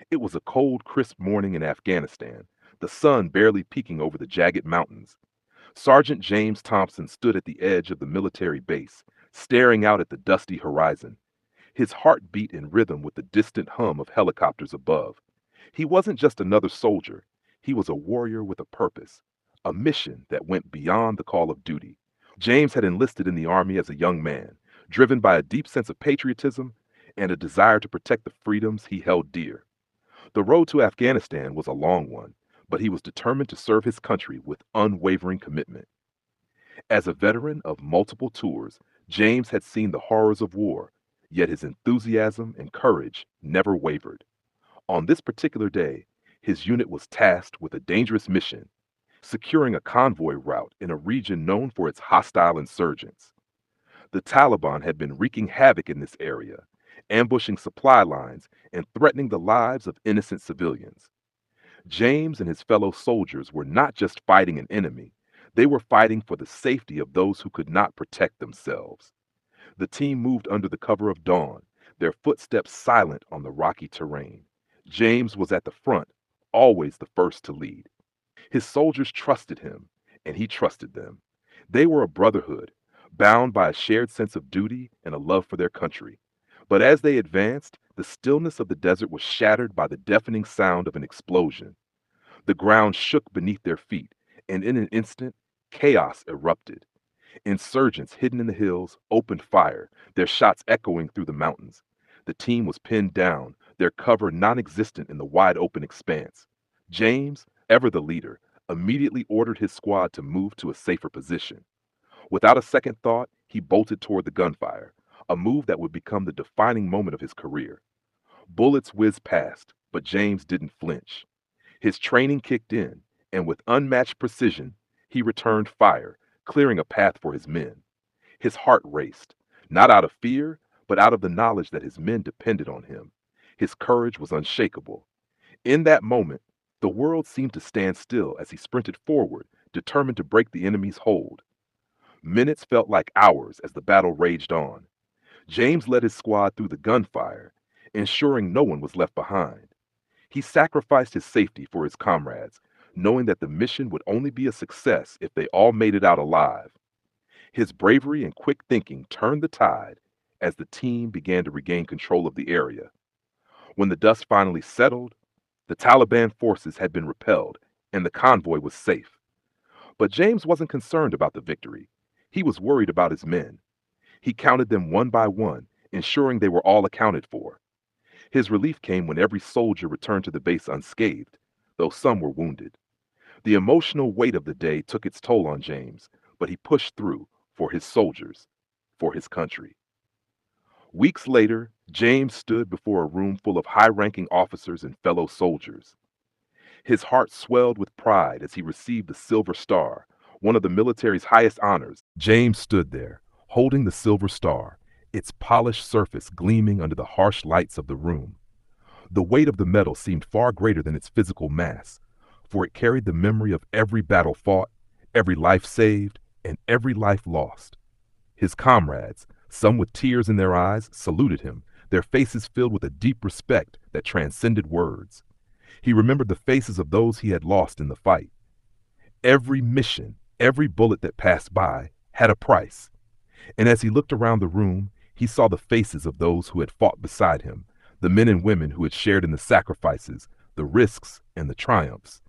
It was a cold, crisp morning in Afghanistan, the sun barely peeking over the jagged mountains. Sergeant James Thompson stood at the edge of the military base, staring out at the dusty horizon. His heart beat in rhythm with the distant hum of helicopters above. He wasn't just another soldier, he was a warrior with a purpose, a mission that went beyond the call of duty. James had enlisted in the Army as a young man, driven by a deep sense of patriotism and a desire to protect the freedoms he held dear. The road to Afghanistan was a long one, but he was determined to serve his country with unwavering commitment. As a veteran of multiple tours, James had seen the horrors of war, yet his enthusiasm and courage never wavered. On this particular day, his unit was tasked with a dangerous mission, securing a convoy route in a region known for its hostile insurgents. The Taliban had been wreaking havoc in this area, ambushing supply lines and threatening the lives of innocent civilians. James and his fellow soldiers were not just fighting an enemy, they were fighting for the safety of those who could not protect themselves. The team moved under the cover of dawn, their footsteps silent on the rocky terrain. James was at the front, always the first to lead. His soldiers trusted him, and he trusted them. They were a brotherhood, bound by a shared sense of duty and a love for their country. But as they advanced, the stillness of the desert was shattered by the deafening sound of an explosion. The ground shook beneath their feet, and in an instant, chaos erupted. Insurgents hidden in the hills opened fire, their shots echoing through the mountains. The team was pinned down, their cover non existent in the wide open expanse. James, ever the leader, immediately ordered his squad to move to a safer position. Without a second thought, he bolted toward the gunfire, a move that would become the defining moment of his career. Bullets whizzed past, but James didn't flinch. His training kicked in, and with unmatched precision, he returned fire, clearing a path for his men. His heart raced, not out of fear, but out of the knowledge that his men depended on him. His courage was unshakable. In that moment, the world seemed to stand still as he sprinted forward, determined to break the enemy's hold. Minutes felt like hours as the battle raged on. James led his squad through the gunfire, ensuring no one was left behind. He sacrificed his safety for his comrades, knowing that the mission would only be a success if they all made it out alive. His bravery and quick thinking turned the tide as the team began to regain control of the area. When the dust finally settled, the Taliban forces had been repelled and the convoy was safe. But James wasn't concerned about the victory. He was worried about his men. He counted them one by one, ensuring they were all accounted for. His relief came when every soldier returned to the base unscathed, though some were wounded. The emotional weight of the day took its toll on James, but he pushed through for his soldiers, for his country. Weeks later, James stood before a room full of high ranking officers and fellow soldiers. His heart swelled with pride as he received the Silver Star, one of the military's highest honors. James stood there, holding the Silver Star, its polished surface gleaming under the harsh lights of the room. The weight of the medal seemed far greater than its physical mass, for it carried the memory of every battle fought, every life saved, and every life lost. His comrades, some with tears in their eyes, saluted him, their faces filled with a deep respect that transcended words. He remembered the faces of those he had lost in the fight. Every mission, every bullet that passed by, had a price. And as he looked around the room, he saw the faces of those who had fought beside him, the men and women who had shared in the sacrifices, the risks, and the triumphs.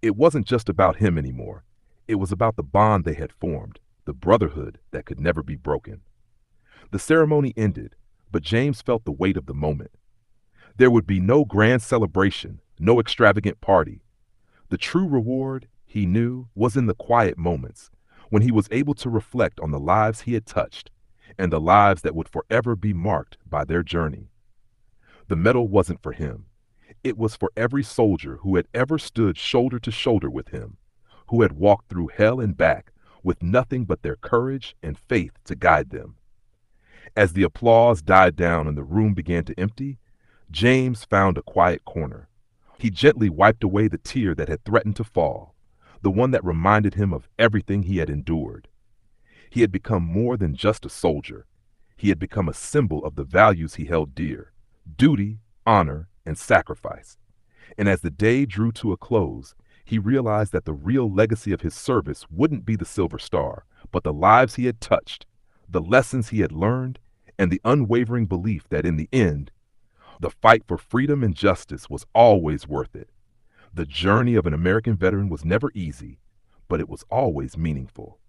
It wasn't just about him anymore. It was about the bond they had formed, the brotherhood that could never be broken. The ceremony ended, but James felt the weight of the moment. There would be no grand celebration, no extravagant party. The true reward, he knew, was in the quiet moments, when he was able to reflect on the lives he had touched, and the lives that would forever be marked by their journey. The medal wasn't for him. It was for every soldier who had ever stood shoulder to shoulder with him, who had walked through hell and back with nothing but their courage and faith to guide them. As the applause died down and the room began to empty, James found a quiet corner. He gently wiped away the tear that had threatened to fall, the one that reminded him of everything he had endured. He had become more than just a soldier. He had become a symbol of the values he held dear: duty, honor, and sacrifice. And as the day drew to a close, he realized that the real legacy of his service wouldn't be the Silver Star, but the lives he had touched, the lessons he had learned, and the unwavering belief that in the end, the fight for freedom and justice was always worth it. The journey of an American veteran was never easy, but it was always meaningful.